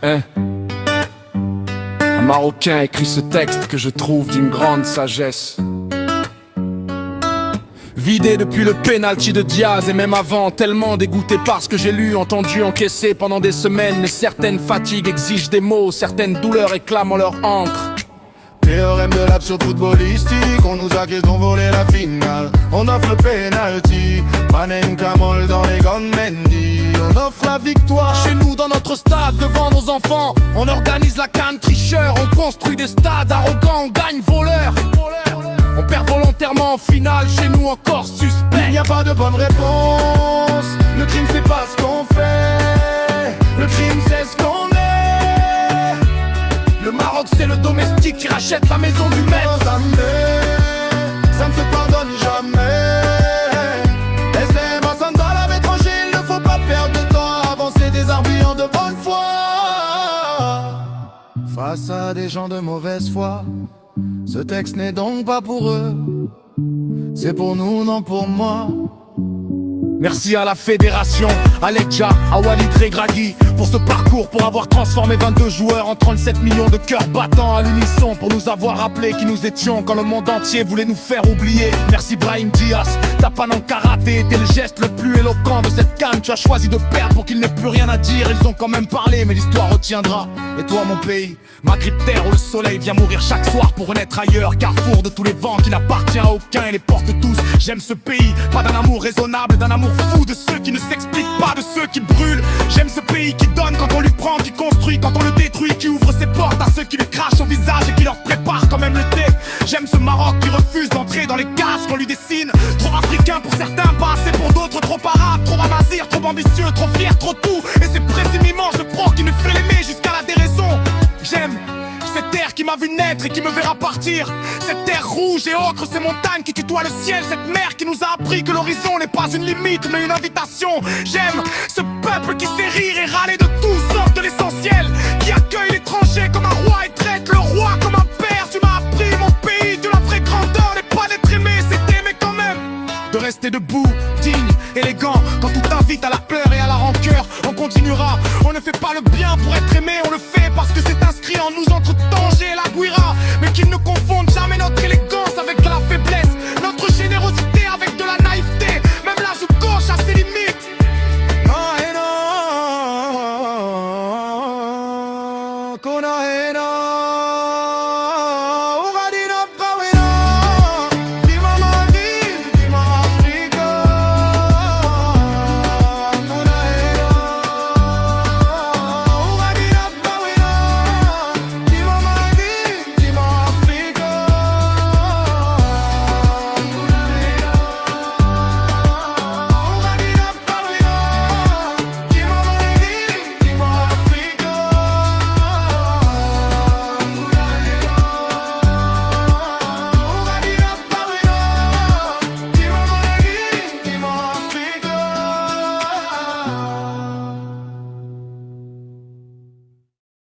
Hein? Un Marocain écrit ce texte que je trouve d'une grande sagesse. Vidé depuis le penalty de Diaz et même avant, tellement dégoûté par ce que j'ai lu, entendu, encaissé pendant des semaines. Et certaines fatigues exigent des mots, certaines douleurs éclament leur encre. Théorème de l'absurde footballistique, on nous accuse d'envoler la finale. On offre le penalty, Manen Kamol dans les gants Mendy. On offre la victoire Chez nous dans notre stade, devant nos enfants, on organise la canne tricheur. On construit des stades arrogants, on gagne voleur. On perd volontairement en finale, chez nous encore suspect. Il n'y a pas de bonne réponse. Le crime c'est pas ce qu'on fait, le crime c'est ce qu'on est. Le Maroc c'est le domestique qui rachète la maison du maître. Ça ne se pardonne jamais. Laissez Vincent dans la étranger, il ne faut pas perdre de temps à avancer des arbillons de bonne foi. Face à des gens de mauvaise foi, ce texte n'est donc pas pour eux, c'est pour nous, non pour moi. Merci à la fédération, à Ledja, à Walid Regragui pour ce parcours, pour avoir transformé 22 joueurs en 37 millions de cœurs battant à l'unisson, pour nous avoir rappelé qui nous étions quand le monde entier voulait nous faire oublier. Merci Brahim Diaz, ta panne en karaté était le geste le plus éloquent de cette canne. Tu as choisi de perdre pour qu'il n'ait plus rien à dire. Ils ont quand même parlé mais l'histoire retiendra. Et toi mon pays, ma terre où le soleil vient mourir chaque soir pour renaître ailleurs, carrefour de tous les vents qui n'appartient à aucun et les porte tous. J'aime ce pays, pas d'un amour raisonnable, d'un amour fou de ceux qui ne s'expliquent pas, de ceux qui brûlent. J'aime ce pays qui donne quand on lui prend, qui construit quand on le détruit, qui ouvre ses portes à ceux qui le crachent au visage et qui leur préparent quand même le thé. J'aime ce Maroc qui refuse d'entrer dans les cases qu'on lui dessine. Trop africain pour certains, pas assez pour d'autres, trop arabe, trop amazir, trop ambitieux, trop fier, trop tout. Et c'est précisément ce pro qui nous fait l'aimer jusqu'à la déraison. J'aime cette terre qui m'a vu naître et qui me verra partir. Cette terre rouge et autres, ces montagnes qui tutoient le ciel. Cette mer qui nous a appris que l'horizon n'est pas une limite mais une invitation. J'aime ce peuple qui sait rire et râler de tout sauf de l'essentiel, qui accueille l'étranger comme un roi et traite le roi comme un père. Tu m'as appris mon pays de la vraie grandeur n'est pas d'être aimé, c'est d'aimer quand même. De rester debout, digne, élégant, quand tout invite à la peur et à la rancœur. On continuera, on ne fait pas le bien pour être aimé, on le fait parce que c'est inscrit en nous entre danger et la guira. Mais qu'ils ne confondent jamais notre élégance avec de la faiblesse, notre générosité avec de la naïveté. Même la joue gauche a ses limites. Non et non, qu'on a et non.